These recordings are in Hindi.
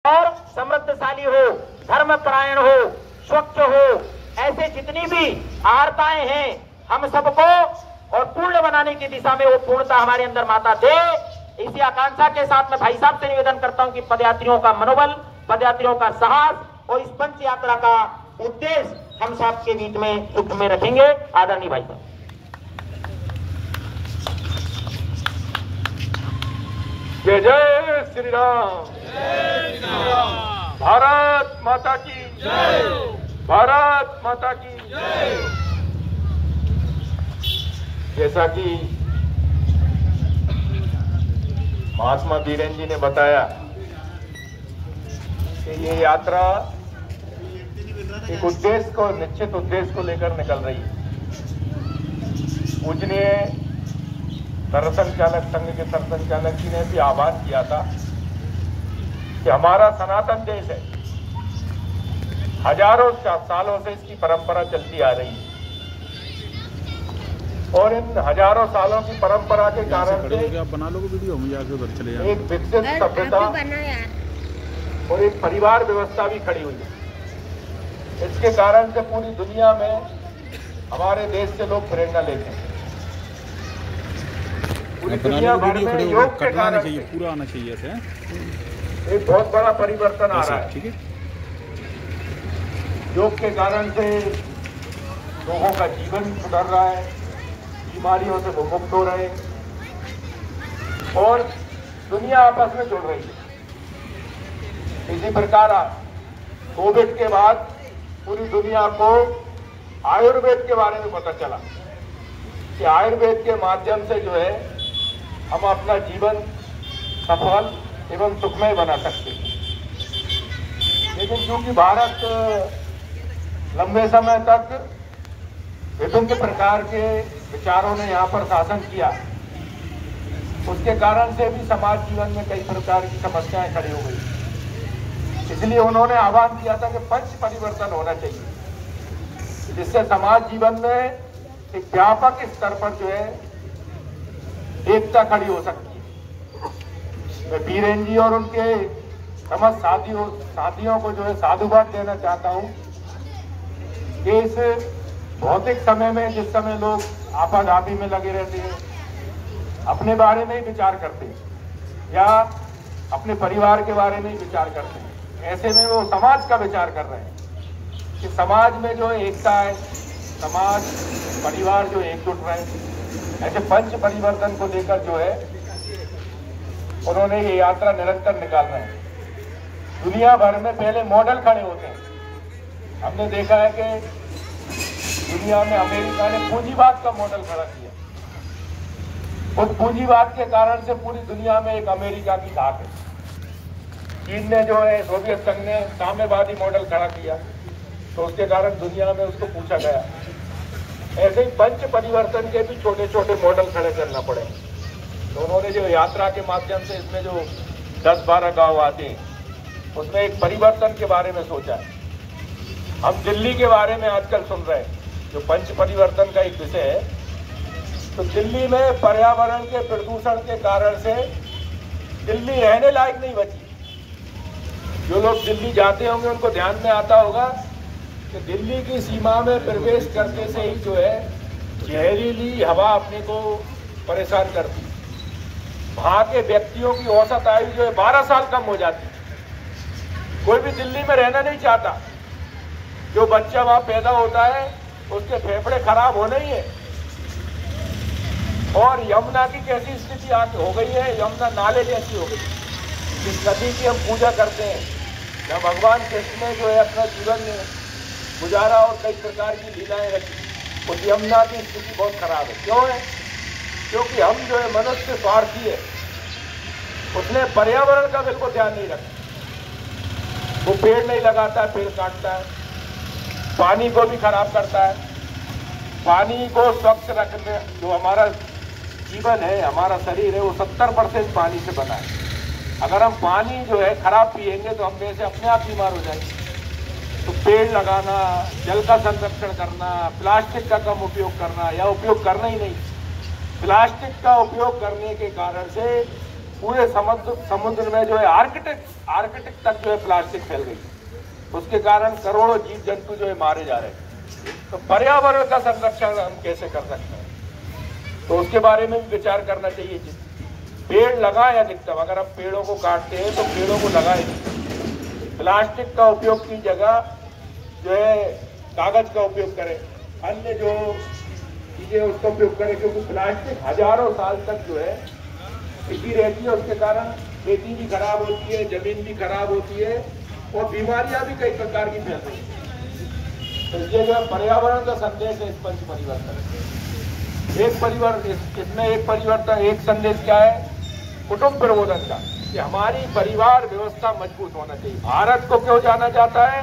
और समृद्धशाली हो, धर्मपरायण हो, स्वच्छ हो, ऐसे जितनी भी आर्ताएं हैं हम सबको और पूर्ण बनाने की दिशा में वो पूर्णता हमारे अंदर माता दे। इसी आकांक्षा के साथ मैं भाई साहब से निवेदन करता हूं कि पदयात्रियों का मनोबल, पदयात्रियों का साहस और इस पंच यात्रा का उद्देश्य हम सबके बीच में सुख में रखेंगे। आदरणीय भाई साहब। जय जय श्री राम। भारत माता की जय। भारत माता की जय। जैसा कि महात्मा बीरेन जी ने बताया कि ये यात्रा एक उद्देश्य को, निश्चित उद्देश्य को लेकर निकल रही है। पूजनीय सरसंघ चालक संघ के सरसंघ चालक जी ने भी आह्वान किया था कि हमारा सनातन देश है, हजारों सालों से इसकी परंपरा चलती आ रही है और इन हजारों सालों की परंपरा के कारण से बना लोगे वीडियो, मुझे आगे बढ़ चले एक विकसित सभ्यता और एक परिवार व्यवस्था भी खड़ी हुई है। इसके कारण से पूरी दुनिया में हमारे देश से लोग प्रेरणा लेते हैं। पूरी दुनिया भर में योग के कारण से पूरा आना चाहिए ऐसे एक बहुत बड़ा परिवर्तन आ रहा है। ठीक है, योग के कारण से लोगों का जीवन सुधर रहा है, बीमारियों से वो मुक्त हो रहे हैं और दुनिया आपस में जुड़ रही है। इसी प्रकार कोविड के बाद पूरी दुनिया को आयुर्वेद के बारे में पता चला कि आयुर्वेद के माध्यम से जो है हम अपना जीवन सफल एवं सुखमय बना सकते हैं। लेकिन क्योंकि भारत लंबे समय तक विभिन्न प्रकार के विचारों ने यहाँ पर शासन किया, उसके कारण से भी समाज जीवन में कई प्रकार की समस्याएं खड़ी हो गई। इसलिए उन्होंने आह्वान किया था कि पंच परिवर्तन होना चाहिए, जिससे समाज जीवन में एक व्यापक स्तर पर जो है एकता खड़ी हो सकती है। मैं बीरेन जी और उनके समस्त साथियों को जो है साधुवाद देना चाहता हूँ कि इस भौतिक समय में, जिस समय लोग आपाधापी में लगे रहते हैं, अपने बारे में ही विचार करते हैं या अपने परिवार के बारे में ही विचार करते हैं, ऐसे में वो समाज का विचार कर रहे हैं कि समाज में जो एकता है, समाज परिवार जो एकजुट रहे। ऐसे पंच परिवर्तन को लेकर जो है उन्होंने ये यात्रा निरंतर निकाल रहे हैं। दुनिया भर में पहले मॉडल खड़े होते हैं। हमने देखा है कि दुनिया में अमेरिका ने पूंजीवाद का मॉडल खड़ा किया। उस पूंजीवाद के कारण से पूरी दुनिया में एक अमेरिका की धाक है। चीन ने जो है, सोवियत संघ ने साम्यवादी मॉडल खड़ा किया, तो उसके कारण दुनिया में उसको पूछा गया। ऐसे ही पंच परिवर्तन के भी छोटे छोटे मॉडल खड़े करना पड़े। तो उन्होंने जो यात्रा के माध्यम से इसमें जो 10-12 गांव आते हैं, उसमें एक परिवर्तन के बारे में सोचा है। हम दिल्ली के बारे में आजकल सुन रहे हैं, जो पंच परिवर्तन का एक विषय है। तो दिल्ली में पर्यावरण के प्रदूषण के कारण से दिल्ली रहने लायक नहीं बची। जो लोग दिल्ली जाते होंगे उनको ध्यान में आता होगा कि दिल्ली की सीमा में प्रवेश करने से ही जो है जहरीली हवा अपने को परेशान करती। वहाँ के व्यक्तियों की औसत आयु जो है 12 साल कम हो जाती। कोई भी दिल्ली में रहना नहीं चाहता। जो बच्चा वहाँ पैदा होता है उसके फेफड़े खराब होने ही है। और यमुना की कैसी स्थिति हो गई है, यमुना नाले जैसी हो गई। जिस नदी की हम पूजा करते हैं, जहाँ भगवान कृष्ण ने जो है अपना जीवन गुजारा और कई प्रकार की लीलाएं रखी, उस यमुना की स्थिति बहुत खराब है। क्यों है? क्योंकि हम जो है मनुष्य स्वार्थी है। उसने पर्यावरण का बिल्कुल ध्यान नहीं रखा। वो पेड़ नहीं लगाता है, पेड़ काटता है, पानी को भी खराब करता है। पानी को स्वच्छ रखने, जो हमारा जीवन है, हमारा शरीर है, वो 70% पानी से बना है। अगर हम पानी जो है खराब पिएंगे तो हम में से अपने आप बीमार हो जाएंगे। तो पेड़ लगाना, जल का संरक्षण करना, प्लास्टिक का कम उपयोग करना या उपयोग करना ही नहीं। प्लास्टिक का उपयोग करने के कारण से पूरे समुद्र में जो है आर्कटिक तक जो है प्लास्टिक फैल गई है। उसके कारण करोड़ों जीव जंतु जो है मारे जा रहे हैं। तो पर्यावरण का संरक्षण हम कैसे कर सकते हैं, तो उसके बारे में भी विचार करना चाहिए। पेड़ लगाएं अधिकतम, अगर हम पेड़ों को काटते हैं तो पेड़ों को लगाएं। प्लास्टिक का उपयोग की जगह जो है कागज का उपयोग करें, अन्य जो चीजें उसका उपयोग करें, क्योंकि प्लास्टिक हजारों साल तक जो है टिकी रहती है। उसके कारण खेती भी खराब होती है, जमीन भी खराब होती है और बीमारियां भी कई प्रकार की फैल रही है। तो ये जो पर्यावरण का संदेश है इस पंच परिवर्तन, एक परिवर्तन, इसमें एक परिवर्तन, एक संदेश क्या है, कुटुंब प्रबोधन का, कि हमारी परिवार व्यवस्था मजबूत होना चाहिए। भारत को क्यों जाना जाता है,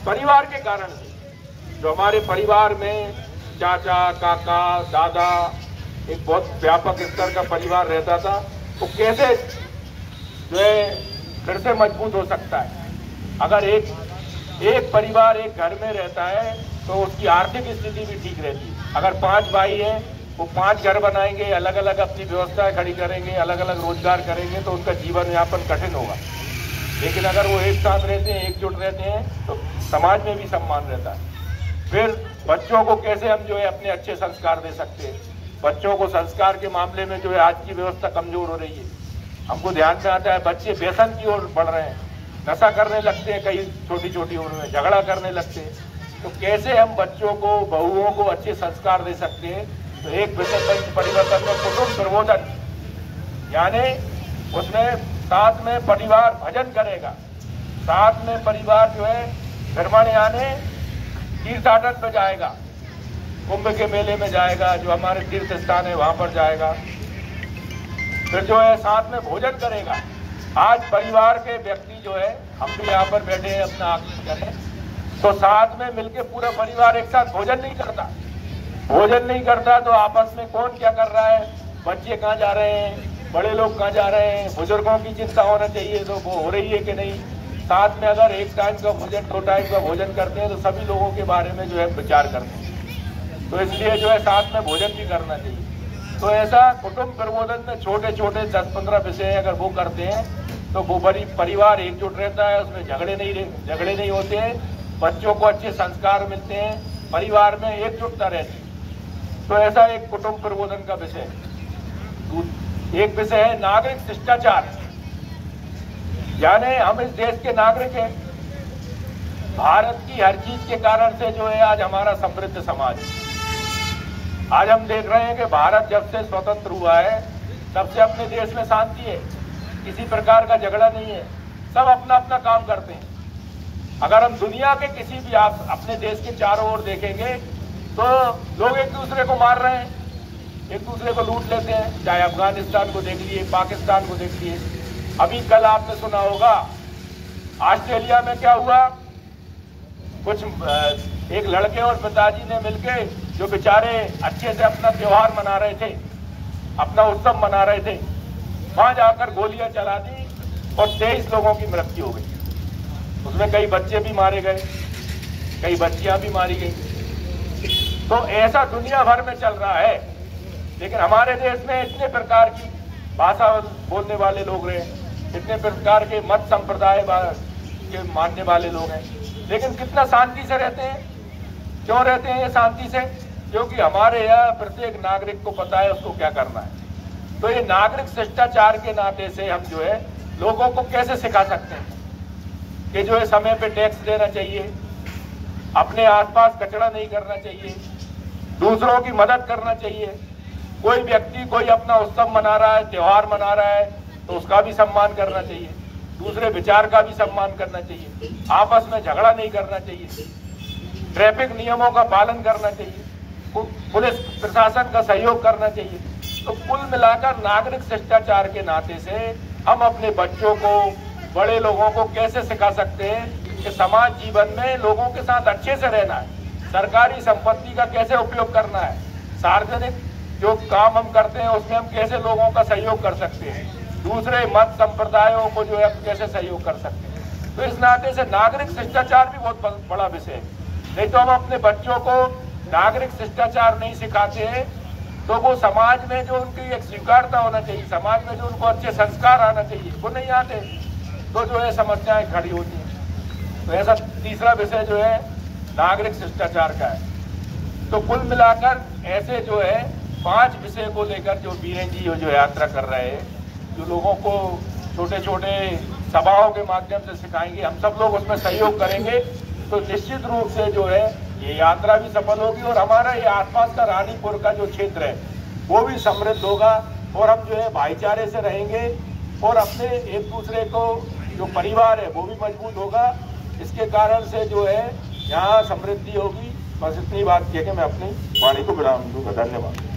परिवार के कारण से। जो हमारे परिवार में चाचा, काका, दादा, एक बहुत व्यापक स्तर का परिवार रहता था, वो कैसे जो है फिर से मजबूत हो सकता है। अगर एक परिवार एक घर में रहता है तो उसकी आर्थिक स्थिति भी ठीक रहती है। अगर 5 भाई हैं, वो 5 घर बनाएंगे, अलग अलग अपनी व्यवस्थाएं खड़ी करेंगे, अलग अलग रोजगार करेंगे, तो उनका जीवन यापन कठिन होगा। लेकिन अगर वो एक साथ रहते हैं, एकजुट रहते हैं, तो समाज में भी सम्मान रहता है। फिर बच्चों को कैसे हम जो है अपने अच्छे संस्कार दे सकते हैं। बच्चों को संस्कार के मामले में जो है आज की व्यवस्था कमजोर हो रही है। हमको ध्यान में आता है बच्चे व्यसन की ओर बढ़ रहे हैं, नशा करने लगते हैं, कई छोटी छोटी उम्र में झगड़ा करने लगते हैं। तो कैसे हम बच्चों को, बहुओं को अच्छे संस्कार दे सकते हैं। तो एक विषय पंच परिवर्तन में कुटुंब प्रबोधन, यानी उसमें साथ में परिवार भजन करेगा, साथ में परिवार जो है भ्रमण यानी तीर्थाटन पे जाएगा, कुंभ के मेले में जाएगा, जो हमारे तीर्थ स्थान है वहां पर जाएगा। फिर जो है साथ में भोजन करेगा। आज परिवार के व्यक्ति जो है, हम भी यहाँ पर बैठे हैं अपना करें, तो साथ में मिलकर पूरा परिवार एक साथ भोजन नहीं करता। भोजन नहीं करता तो आपस में कौन क्या कर रहा है, बच्चे कहाँ जा रहे हैं, बड़े लोग कहाँ जा रहे हैं, बुजुर्गों की चिंता होना चाहिए तो वो हो रही है कि नहीं। साथ में अगर एक टाइम का भोजन, 2 टाइम का भोजन करते हैं तो सभी लोगों के बारे में जो है विचार करते हैं। तो इसलिए जो है साथ में भोजन भी करना चाहिए। तो ऐसा कुटुंब प्रबोधन में छोटे छोटे 10-15 विषय अगर वो करते हैं तो वो बड़ी परिवार एकजुट रहता है, उसमें झगड़े नहीं होते हैं, बच्चों को अच्छे संस्कार मिलते हैं, परिवार में एकजुटता रहती है। तो ऐसा एक कुटुंब प्रबोधन का विषय। एक विषय है नागरिक शिष्टाचार, यानी हम इस देश के नागरिक हैं। भारत की हर चीज के कारण से जो है आज हमारा समृद्ध समाज है। आज हम देख रहे हैं कि भारत जब से स्वतंत्र हुआ है तब से अपने देश में शांति है, किसी प्रकार का झगड़ा नहीं है, सब अपना अपना काम करते हैं। अगर हम दुनिया के किसी भी आप अपने देश के चारों ओर देखेंगे तो लोग एक दूसरे को मार रहे हैं, एक दूसरे को लूट लेते हैं। चाहे अफगानिस्तान को देख लिए, पाकिस्तान को देख लिए। अभी कल आपने सुना होगा ऑस्ट्रेलिया में क्या हुआ, कुछ एक लड़के और पिताजी ने मिलकर जो बेचारे अच्छे से अपना त्योहार मना रहे थे, अपना उत्सव मना रहे थे, वहां जाकर गोलियां चला दी और 23 लोगों की मृत्यु हो गई। उसमें कई बच्चे भी मारे गए, कई बच्चियां भी मारी गई। तो ऐसा दुनिया भर में चल रहा है। लेकिन हमारे देश में इतने प्रकार की भाषा बोलने वाले लोग रहे, इतने प्रकार के मत संप्रदाय के मानने वाले लोग हैं, लेकिन कितना शांति से रहते हैं। क्यों रहते हैं ये शांति से? क्योंकि हमारे यहाँ प्रत्येक नागरिक को पता है उसको क्या करना है। तो ये नागरिक शिष्टाचार के नाते से हम जो है लोगों को कैसे सिखा सकते हैं कि जो है समय पे टैक्स देना चाहिए, अपने आसपास कचरा नहीं करना चाहिए, दूसरों की मदद करना चाहिए। कोई व्यक्ति कोई अपना उत्सव मना रहा है, त्योहार मना रहा है, तो उसका भी सम्मान करना चाहिए, दूसरे विचार का भी सम्मान करना चाहिए, आपस में झगड़ा नहीं करना चाहिए, ट्रैफिक नियमों का पालन करना चाहिए, पुलिस प्रशासन का सहयोग करना चाहिए। तो कुल मिलाकर नागरिक शिष्टाचार के नाते से हम अपने बच्चों को, बड़े लोगों को कैसे सिखा सकते हैं कि समाज जीवन में लोगों के साथ अच्छे से रहना है, सरकारी संपत्ति का कैसे उपयोग करना है, सार्वजनिक जो काम हम करते हैं उसमें हम कैसे लोगों का सहयोग कर सकते हैं, दूसरे मत संप्रदायों को जो है कैसे सहयोग कर सकते हैं। तो इस नाते से नागरिक शिष्टाचार भी बहुत बड़ा विषय है। नहीं तो हम अपने बच्चों को नागरिक शिष्टाचार नहीं सिखाते हैं तो वो समाज में जो उनकी एक स्वीकारता होना चाहिए, समाज में जो उनको अच्छे संस्कार आना चाहिए, वो नहीं आते, तो जो है समस्याएं खड़ी होती हैं। तो ऐसा तीसरा विषय जो है नागरिक शिष्टाचार का है। तो कुल मिलाकर ऐसे जो है 5 विषय को लेकर जो बीरेन जी जो यात्रा कर रहे हैं, जो लोगों को छोटे छोटे सभाओं के माध्यम से सिखाएंगे, हम सब लोग उसमें सहयोग करेंगे, तो निश्चित रूप से जो है ये यात्रा भी सफल होगी और हमारा ये आसपास का रानीपुर का जो क्षेत्र है वो भी समृद्ध होगा और हम जो है भाईचारे से रहेंगे और अपने एक दूसरे को जो परिवार है वो भी मजबूत होगा। इसके कारण से जो है यहाँ समृद्धि होगी। बस इतनी बात कह के मैं अपनी वाणी को विराम दूंगा। धन्यवाद।